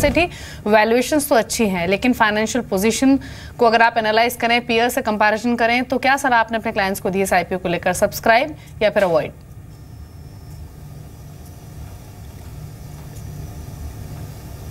सेठी valuations तो अच्छी हैं, लेकिन फाइनेंशियल पोजीशन को अगर आप एनालाइज करें, पीयर से कंपैरिजन करें, तो क्या सलाह आपने अपने क्लाइंट्स को दी इस आईपीओ को लेकर? सब्सक्राइब या फिर अवॉइड?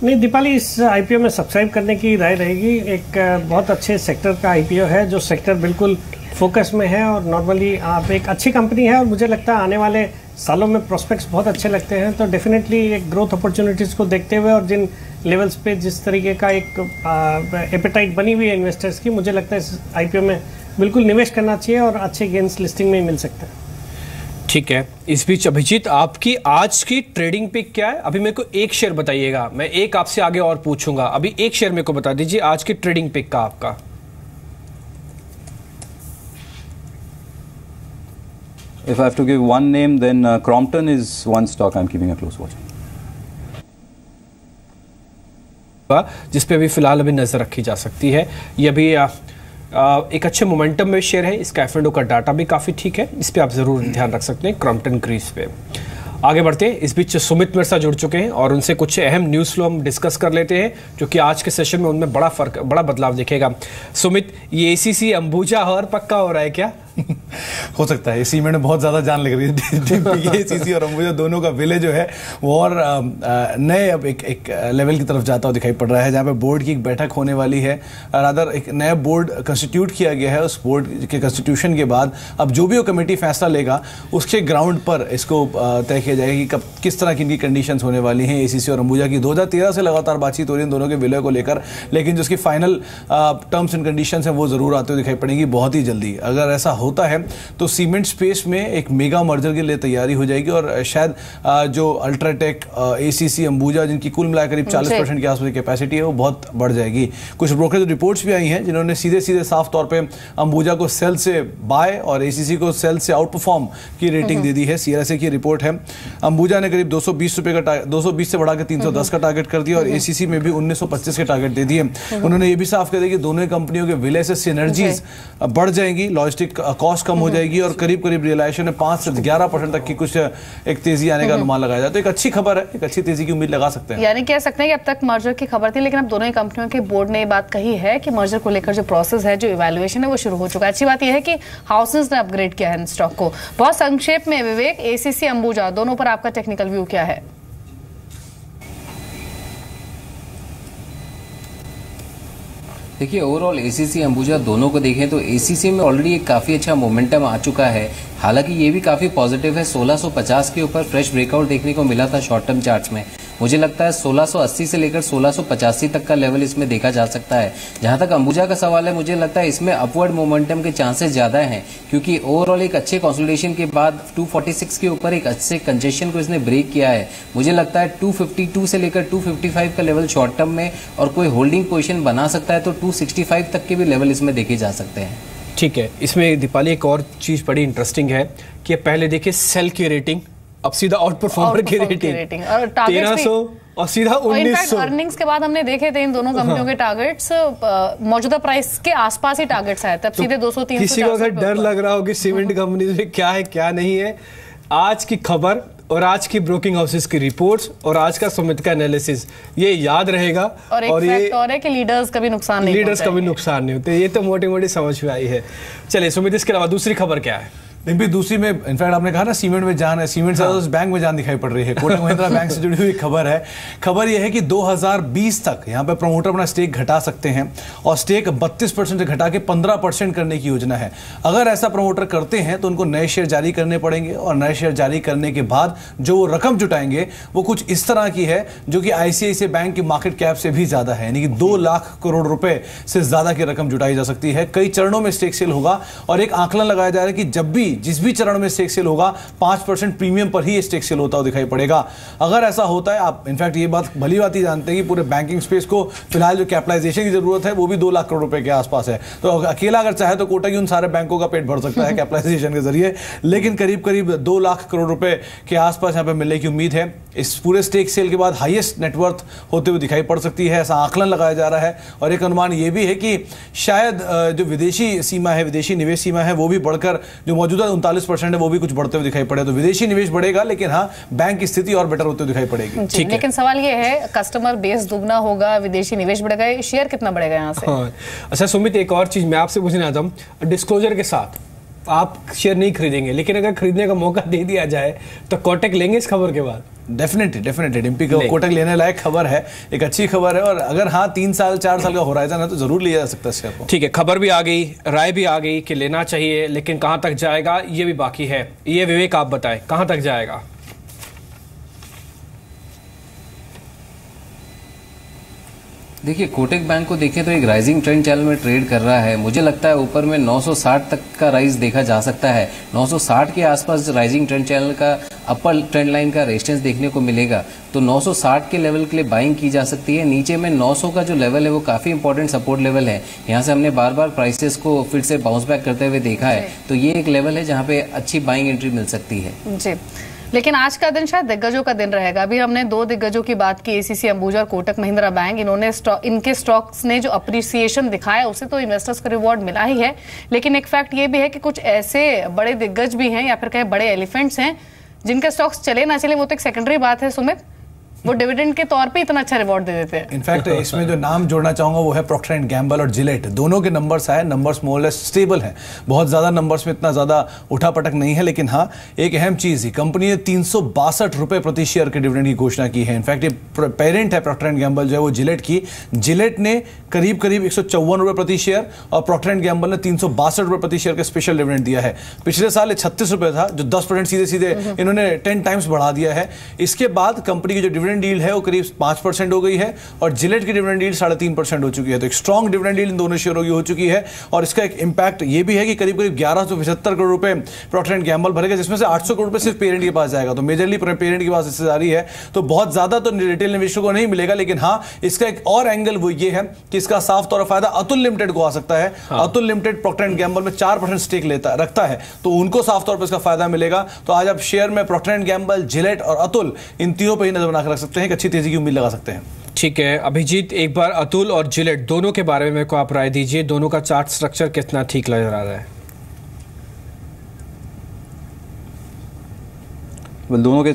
नहीं दीपाली, इस आईपीओ में सब्सक्राइब करने की राय रहेगी। एक बहुत अच्छे सेक्टर का आईपीओ है, जो सेक्टर बिल्कुल फोकस में है और नॉर्मली आप एक अच्छी कंपनी है और मुझे लगता है आने वाले सालों में प्रोस्पेक्ट्स बहुत अच्छे लगते हैं। तो डेफिनेटली एक ग्रोथ अपॉर्चुनिटीज़ को देखते हुए और जिन लेवल्स पे जिस तरीके का एक एपेटाइट बनी हुई है इन्वेस्टर्स की, मुझे लगता है इस आईपीओ में बिल्कुल निवेश करना चाहिए और अच्छे गेंस लिस्टिंग में ही मिल सकते हैं। ठीक है। इस बीच अभिजीत, आपकी आज की ट्रेडिंग पिक क्या है? अभी मेरे को एक शेयर बताइएगा, मैं एक आपसे आगे और पूछूंगा। अभी एक शेयर मेरे को बता दीजिए आज की ट्रेडिंग पिक का आपका। If I have to give one name, then Crompton is one stock I'm keeping a close watch on. जिस पे अभी फिलहाल अभी नजर रखी जा सकती है। ये अभी एक अच्छे मोमेंटम में शेयर है, इसका F&O का डाटा भी काफ़ी ठीक है, इस पे आप ज़रूर ध्यान रख सकते हैं क्रॉम्पटन ग्रीव्स पे। आगे बढ़ते हैं। इस बीच सुमित मेरे साथ जुड़ चुके हैं और उनसे कुछ अहम न्यूज़ फ्लो हम डिस्कस कर लेते हैं, जो कि आज के सेशन में उनमें बड़ा बदलाव दिखेगा। सुमित, ये ACC अंबुजा और पक्का हो रहा है क्या? हो सकता है। इसी में बहुत ज़्यादा जान लग रही है। ACC और अंबुजा दोनों का विलय जो है वो और नए अब एक लेवल की तरफ जाता हुआ दिखाई पड़ रहा है, जहाँ पे बोर्ड की एक बैठक होने वाली है। रादर एक नया बोर्ड कंस्टिट्यूट किया गया है। उस बोर्ड के कंस्टिट्यूशन के बाद अब जो भी वो कमेटी फैसला लेगा उसके ग्राउंड पर इसको तय किया जाएगा कि कब किस तरह की इनकी कंडीशंस होने वाली हैं। ACC और अंबुजा की 2013 से लगातार बातचीत हो रही है इन दोनों के विलय को लेकर, लेकिन जो उसकी फाइनल टर्म्स एंड कंडीशंस हैं वो ज़रूर आते हुए दिखाई पड़ेंगी बहुत ही जल्दी। अगर ऐसा होता है तो सीमेंट स्पेस में एक मेगा मर्जर के लिए तैयारी हो जाएगी और शायद जो अल्ट्राटेक, ACC, अंबुजा, जिनकी कुल मिलाकर करीब 40% के आसपास की कैपेसिटी है, वो बहुत बढ़ जाएगी। कुछ ब्रोकरेज रिपोर्ट्स भी आई हैं जिन्होंने सीधे सीधे साफ तौर पे अंबुजा को सेल से बाय और ACC को सेल से आउट परफॉर्म की रेटिंग दे दी है। CRSA की रिपोर्ट है। अंबुजा ने करीब 220 रुपए का 220 से बढ़ाकर 310 का टारगेट कर दिया और ACC में भी 1925 के टारगेट दे दिए। उन्होंने ये भी साफ कर दिया कि दोनों कंपनियों के विलय से सिनर्जीज बढ़ जाएंगी, लॉजिस्टिक कॉस्ट कम हो जाएगी और करीब करीब रियलाइजेशन में 5 से 11% तक की कुछ एक तेजी आने का अनुमान लगाया जाए। तो एक अच्छी खबर है, एक अच्छी तेजी की उम्मीद लगा सकते हैं। यानी कह सकते हैं कि अब तक मर्जर की खबर थी, लेकिन अब दोनों ही कंपनियों के बोर्ड ने ये बात कही है कि मर्जर को लेकर जो प्रोसेस है, जो इवैल्यूएशन है, वो शुरू हो चुका है। अच्छी बात यह है कि हाउसेस ने अपग्रेड किया है स्टॉक को। बहुत संक्षेप में विवेक, ACC, अंबुजा दोनों पर आपका टेक्निकल व्यू क्या है? देखिए, ओवरऑल ACC अंबुजा दोनों को देखें तो ACC में ऑलरेडी एक काफ़ी अच्छा मोमेंटम आ चुका है। हालांकि ये भी काफ़ी पॉजिटिव है। 1650 के ऊपर फ्रेश ब्रेकआउट देखने को मिला था शॉर्ट टर्म चार्ट्स में। मुझे लगता है 1680 से लेकर 1685 तक का लेवल इसमें देखा जा सकता है। जहां तक अंबुजा का सवाल है, मुझे लगता है इसमें अपवर्ड मोमेंटम के चांसेस ज़्यादा हैं, क्योंकि ओवरऑल एक अच्छे कंसोलिडेशन के बाद 246 के ऊपर एक अच्छे कंजेशन को इसने ब्रेक किया है। मुझे लगता है 252 से लेकर 255 का लेवल शॉर्ट टर्म में और कोई होल्डिंग पोजिशन बना सकता है तो 265 तक के भी लेवल इसमें देखे जा सकते हैं। ठीक है। इसमें दीपाली एक और चीज़ बड़ी इंटरेस्टिंग है कि पहले देखिए सेल की रेटिंग, अब सीधा आउट परफॉर्मर की रेटिंग और 1300 और सीधा 1900। अर्निंग्स के बाद हमने देखे थे इन दोनों कंपनियों के टारगेट्स मौजूदा प्राइस के आसपास ही टारगेट्स आए, तब सीधे 200-300। किसी को अगर डर लग रहा हो कि सीमेंट कंपनी में क्या है क्या नहीं है, आज की खबर और आज की ब्रोकिंग हाउसेस की रिपोर्ट्स और आज का सुमित का एनालिसिस ये याद रहेगा। और एक फैक्ट और है कि लीडर्स कभी नुकसान नहीं होते, ये तो मोटी मोटी समझ में आई है। चलिए सुमित, इसके अलावा दूसरी खबर क्या है? भी दूसरी में इनफैक्ट आपने कहा ना सीमेंट में जान है, सीमेंट से उस बैंक में जान दिखाई पड़ रही है। कोटक महिंद्रा बैंक से जुड़ी हुई खबर है। खबर यह है कि 2020 तक यहाँ पे प्रमोटर अपना स्टेक घटा सकते हैं और स्टेक 32% से घटा के 15% करने की योजना है। अगर ऐसा प्रमोटर करते हैं तो उनको नए शेयर जारी करने पड़ेंगे और नए शेयर जारी करने के बाद जो वो रकम जुटाएंगे वो कुछ इस तरह की है जो कि ICICI बैंक की मार्केट कैप से भी ज्यादा है, यानी कि 2 लाख करोड़ रुपए से ज्यादा की रकम जुटाई जा सकती है। कई चरणों में स्टेक सेल होगा और एक आंकलन लगाया जा रहा है कि जब भी जिस भी चरण में स्टेक सेल होगा 5% प्रीमियम पर ही स्टेक सेल होता हुआ दिखाई पड़ेगा। अगर ऐसा होता है, आप इनफैक्ट ये बात भली बात ही जानते हैं कि पूरे बैंकिंग स्पेस को फिलहाल जो कैपिटलाइजेशन की जरूरत है वो भी 2 लाख करोड़ रुपए के आसपास है। तो अकेला अगर चाहे तो कोटक उन सारे बैंकों का पेट भर सकता है कैपिटलाइजेशन के जरिए, लेकिन करीब करीब 2 लाख करोड़ रुपए के आसपास यहाँ पे मिलने की उम्मीद है। इस पूरे स्टेक सेल के बाद हाईएस्ट नेटवर्थ होते हुए दिखाई पड़ सकती है, ऐसा आकलन लगाया जा रहा है। और एक अनुमान ये भी है कि शायद जो विदेशी सीमा है, विदेशी निवेश सीमा है, वो भी बढ़कर जो मौजूदा 39% है वो भी कुछ बढ़ते हुए दिखाई पड़े। तो विदेशी निवेश बढ़ेगा, लेकिन हाँ, बैंक की स्थिति और बेटर होते हुए दिखाई पड़ेगी। ठीक, लेकिन सवाल ये है, कस्टमर बेस दुगना होगा, विदेशी निवेश बढ़ेगा, शेयर कितना बढ़ेगा यहाँ से? हाँ। अच्छा सुमित, एक और चीज मैं आपसे पूछना चाहता हूँ, डिस्क्लोजर के साथ आप शेयर नहीं खरीदेंगे, लेकिन अगर खरीदने का मौका दे दिया जाए तो कोटक लेंगे इस खबर के बाद? डेफिनेटली डिम्पी को कोटक लेने लायक खबर है, एक अच्छी खबर है। और अगर हाँ 3 साल 4 साल का होराइजन है तो जरूर लिया जा सकता है शेयर को। ठीक है, खबर भी आ गई, राय भी आ गई कि लेना चाहिए, लेकिन कहां तक जाएगा ये भी बाकी है। ये विवेक आप बताएं, कहां तक जाएगा? देखिए, कोटक बैंक को देखें तो एक राइजिंग ट्रेंड चैनल में ट्रेड कर रहा है। मुझे लगता है ऊपर में 960 तक का राइज देखा जा सकता है। 960 के आसपास राइजिंग ट्रेंड चैनल का अपर ट्रेंड लाइन का रेजिस्टेंस देखने को मिलेगा, तो 960 के लेवल के लिए बाइंग की जा सकती है। नीचे में 900 का जो लेवल है वो काफी इंपॉर्टेंट सपोर्ट लेवल है। यहाँ से हमने बार बार प्राइसेस को फिर से बाउंस बैक करते हुए देखा है, तो ये एक लेवल है जहाँ पे अच्छी बाइंग एंट्री मिल सकती है। जी, लेकिन आज का दिन शायद दिग्गजों का दिन रहेगा। अभी हमने 2 दिग्गजों की बात की, एसीसी अंबुजा और कोटक महिंद्रा बैंक। इनके स्टॉक्स ने जो अप्रिसिएशन दिखाया उसे तो इन्वेस्टर्स को रिवॉर्ड मिला ही है, लेकिन एक फैक्ट ये भी है कि कुछ ऐसे बड़े दिग्गज भी हैं या फिर कहे बड़े एलिफेंट्स हैं जिनके स्टॉक्स चले ना चले वो तो एक सेकेंडरी बात है सुमित, वो डिविडेंड के तौर पे इतना अच्छा रिवॉर्ड दे देते हैं। इनफैक्ट इसमें जो नाम जोड़ना चाहूंगा वो है प्रॉक्टर एंड गैम्बल और जिलेट। दोनों के नंबर्स आए, नंबर्स मोर लेस स्टेबल हैं, बहुत ज्यादा नंबर्स में इतना ज्यादा उठापटक नहीं है। लेकिन हाँ, एक अहम चीज ही, कंपनी ने 362 रुपए प्रति शेयर के डिविडेंड की घोषणा की है। इनफैक्ट ये पेरेंट है प्रॉक्टर एंड गैम्बल जो है वो जिलेट की। जिलेट ने करीब 154 रुपए प्रति शेयर और प्रॉक्टर एंड गैम्बल ने 362 रुपए प्रति शेयर का स्पेशल डिविडेंड दिया है। पिछले साल 36 रुपए था, जो 10% सीधे सीधे इन्होंने 10 टाइम्स बढ़ा दिया है। इसके बाद कंपनी की जो डिविडेंड डील है वो करीब 5% हो गई है और जिलेट की डिविडेंड डील 3.5% हो चुकी है। तो एक स्ट्रॉन्ग डिविडेंड डील इन दोनों शेयरों की हो चुकी है। और इसका एक इंपैक्ट ये भी है कि करीब 1175 करोड़ रुपए प्रॉक्टर एंड गैम्बल भरेगा, जिसमें से 800 करोड़ रुपए सिर्फ पेरेंट के पास जाएगा। तो मेजरली पेरेंट के पास हिस्सेदारी है, तो बहुत ज्यादा तो रिटेल निवेशकों को नहीं मिलेगा। लेकिन हाँ, इसका एक और एंगल वो ये है कि इसका साफ तौर पर फायदा अतुल लिमिटेड को आ सकता है। Atul Limited Procter and Gamble में 4% स्टेक रखता है, तो उनको साफ तौर पर इसका फायदा मिलेगा। तो आज आप शेयर में प्रॉक्टर एंड गैम्बल, जिलेट और अतुल, इन तीनों पर ही नजर बनाकर रख सकते हैं, एक अच्छी तेजी की उम्मीद लगा सकते हैं। ठीक है अभिजीत, एक बार अतुल और जिलेट दोनों के बारे में मेरे को आप राय दीजिए, दोनों का चार्ट स्ट्रक्चर कितना ठीक नजर आ रहा है? दोनों के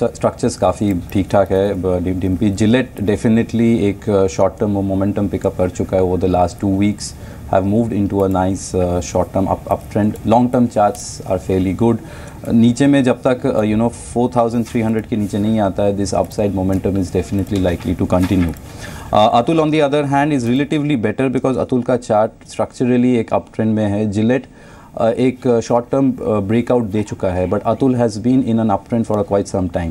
स्ट्रक्चर्स काफ़ी ठीक ठाक है। डिम्पी, जिलेट डेफिनेटली एक शॉर्ट टर्म मोमेंटम पिकअप कर चुका है। Over the last 2 weeks have moved into a nice short term up trend. Long term charts are fairly good. नीचे में जब तक 4,300 के नीचे नहीं आता है, this upside momentum is definitely likely to continue. Atul on the other hand is relatively better because Atul का चार्ट structurally एक अप ट्रेंड में है। जिलेट एक शॉर्ट टर्म ब्रेकआउट दे चुका है, but Atul has been in an up trend for quite some time.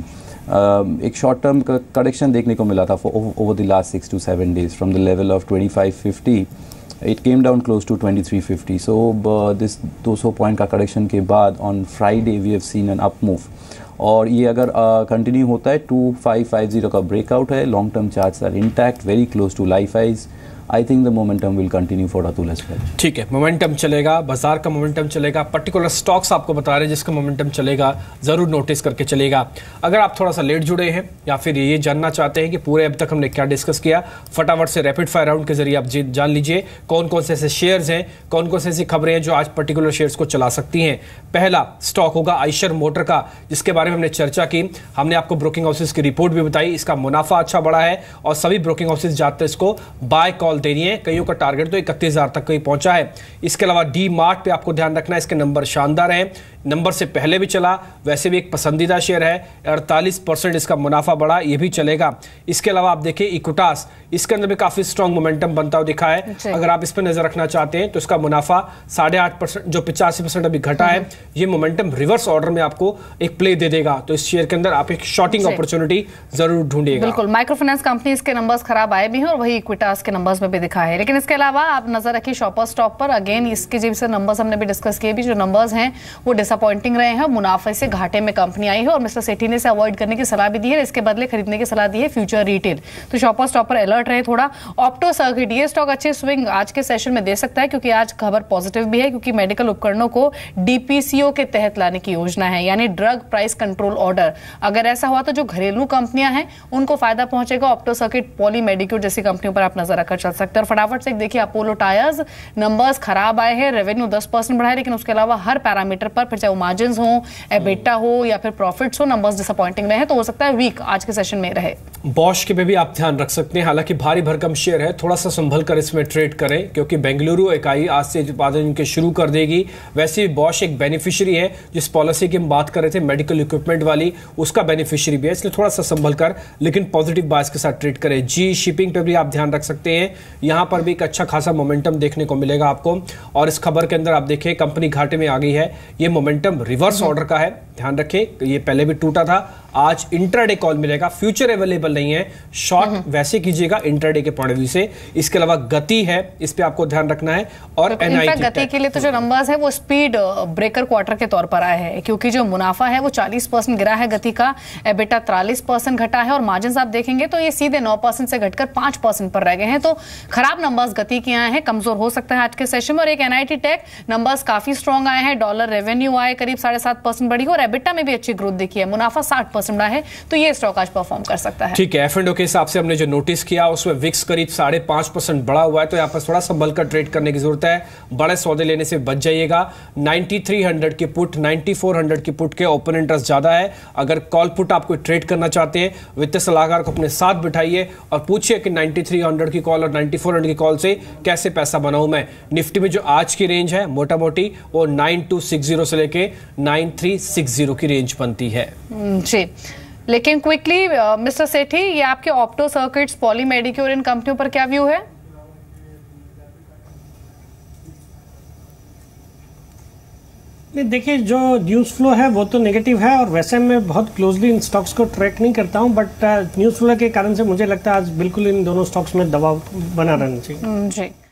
एक short term correction देखने को मिला था over the last 6 to 7 days from the level of 2550 it came down close to 2350. So this 200 point का correction के बाद on Friday we have seen an up move, और ये अगर कंटिन्यू होता है 2550 का ब्रेकआउट है। Long term charts are intact, very close to life highs. I think the momentum will continue for Atul as well. ठीक है, मोमेंटम चलेगा, बाजार का मोमेंटम चलेगा, पर्टिकुलर स्टॉक्स आपको बता रहे हैं जिसका मोमेंटम चलेगा, जरूर नोटिस करके चलेगा। अगर आप थोड़ा सा लेट जुड़े हैं या फिर ये जानना चाहते हैं कि पूरे अब तक हमने क्या डिस्कस किया, फटाफट से रैपिड फायर राउंड के जरिए आप जान लीजिए कौन कौन से ऐसे शेयर्स हैं, कौन कौन से ऐसी खबरें हैं जो आज पर्टिकुलर शेयर्स को चला सकती हैं। पहला स्टॉक होगा आइशर मोटर का, जिसके बारे में हमने चर्चा की, हमने आपको ब्रोकिंग हाउसेस की रिपोर्ट भी बताई, इसका मुनाफा अच्छा बढ़ा है और सभी ब्रोकिंग हाउसेस जाते इसको बाय कॉल दे रही है। कईयों का टारगेट तो 31,000 तक कहीं पहुंचा है। इसके अलावा डी मार्ट पे आपको ध्यान रखना है, इसके नंबर शानदार हैं, नंबर से पहले भी चला, वैसे भी एक पसंदीदा शेयर है, 48% इसका मुनाफा बढ़ा, ये भी चलेगा। इसके अलावा आप देखिए इक्विटास, इसके अंदर भी काफी स्ट्रॉन्ग मोमेंटम बनता हुआ दिखा है। अगर आप इस पर नजर रखना चाहते हैं तो इसका मुनाफा 8.5%, जो 85% अभी घटा है, ये मोमेंटम रिवर्स ऑर्डर में आपको एक प्ले दे देगा। तो इस शेयर के अंदर आप एक शॉर्टिंग अपॉर्चुनिटी जरूर ढूंढिएगा। बिल्कुल, माइक्रो फाइनेंस कंपनीज के नंबर्स खराब आए भी हैं और वही इक्विटास के नंबर्स में भी दिखा है। लेकिन इसके अलावा आप नजर रखिए शॉपर स्टॉप पर, अगेन इसके जैसे नंबर्स हमने भी डिस्कस किए भी, जो नंबर्स हैं वो डिसअपॉइंटिंग रहे हैं, मुनाफे से घाटे में कंपनी आई है और मिस्टर सेठी ने इसे अवॉइड करने की सलाह भी दी है, इसके बदले खरीदने की सलाह दी है फ्यूचर रिटेल। तो शॉपर स्टॉपर अलर्ट रहे थोड़ा। ऑप्टो सर्किट, ये स्टॉक अच्छे स्विंग आज के सेशन में दे सकता है क्योंकि आज खबर पॉजिटिव भी है, क्योंकि मेडिकल उपकरणों को डीपीसीओ के तहत लाने की योजना है, यानी ड्रग प्राइस कंट्रोल ऑर्डर। अगर ऐसा हुआ तो जो घरेलू कंपनियां हैं उनको फायदा पहुंचेगा। ऑप्टो सर्किट, पॉली मेडिक्योर जैसी कंपनियों पर आप नजर रखकर चल सकते हैं। और फटाफट से देखिए अपोलो टायर्स, नंबर्स खराब आए हैं, रेवेन्यू 10% बढ़ा है, लेकिन उसके अलावा हर पैरामीटर पर, फिर चाहे वो मार्जिन हो, एबिटा हो या फिर प्रॉफिट्स हो, नंबर्स डिसअपॉइंटिंग रहे, तो हो सकता है वीक आज के सेशन में रहे। बॉश के पे भी आप ध्यान रख सकते हैं, हालांकि भारी भरकम शेयर है, थोड़ा सा संभल कर इसमें ट्रेड करें क्योंकि बेंगलुरु इकाई आज से उत्पादन इनके शुरू कर देगी। वैसे भी बॉश एक बेनिफिशियरी है, जिस पॉलिसी की हम बात कर रहे थे मेडिकल इक्विपमेंट वाली, उसका बेनिफिशियरी भी है, इसलिए थोड़ा सा संभल कर लेकिन पॉजिटिव बायस के साथ ट्रेड करें। जी शिपिंग पे भी आप ध्यान रख सकते हैं, यहां पर भी एक अच्छा खासा मोमेंटम देखने को मिलेगा आपको। और इस खबर के अंदर आप देखें कंपनी घाटे में आ गई है, ये मोमेंटम रिवर्स ऑर्डर का है, ध्यान रखें, ये पहले भी टूटा था, आज इंट्राडे कॉल मिलेगा, फ्यूचर अवेलेबल नहीं है, शॉर्ट वैसे कीजिएगा इंट्राडे के पॉइंट ऑफ व्यू से। इसके अलावा गति है, इस पे आपको ध्यान रखना है। और इनफैक्ट गति के लिए तो जो नंबर्स है वो स्पीड ब्रेकर क्वार्टर के तौर पर आए हैं, क्योंकि जो मुनाफा है वो 40% गिरा है गति का, एबिटा 43% घटा है और मार्जिन आप देखेंगे तो ये सीधे 9% से घटकर 5% पर रह गए हैं। तो खराब नंबर्स गति के आए हैं, कमजोर हो सकता है आज के सेशन में। और एक एनआईटी टेक, नंबर्स काफी स्ट्रॉन्ग आए हैं, डॉलर रेवेन्यू आए करीब 7.5% बढ़ी और एबिटा में भी अच्छी ग्रोथ देखी है, मुनाफा 60% बढ़ा है, तो ये स्टॉक आज परफॉर्म कर सकता है। ठीक है, एफ&ओ के हिसाब से हमने जो नोटिस किया उसमें विक्स करीब 5.5% बढ़ा हुआ है, तो यहाँ पर थोड़ा संभल कर ट्रेड करने की जरूरत है, बड़े सौदे लेने से बच जाइएगा। 9300 की पुट, 9400 की पुट के ओपन इंटरेस्ट ज्यादा है। अगर कॉल पुट आपको ट्रेड करना चाहते हैं, वित्तीय सलाहकार को अपने साथ बिठाइए और पूछिए कि 9300 की कॉल और 9400 की कॉल से कैसे पैसा बनाऊं मैं। निफ्टी में जो आज की रेंज है मोटा मोटी वो 9260 से लेके 9360 की रेंज बनती है जी। लेकिन क्विकली मिस्टर सेठी, ये आपके ऑप्टो सर्किट्स, पॉली मेडिक्योर इन कंपनियों पर क्या व्यू है? देखिए जो न्यूज़ फ्लो है वो तो नेगेटिव है और वैसे मैं बहुत क्लोजली इन स्टॉक्स को ट्रैक नहीं करता हूं, बट न्यूज़ फ्लो के कारण से मुझे लगता है आज बिल्कुल इन दोनों स्टॉक्स में दबाव बना रहना चाहिए। जी।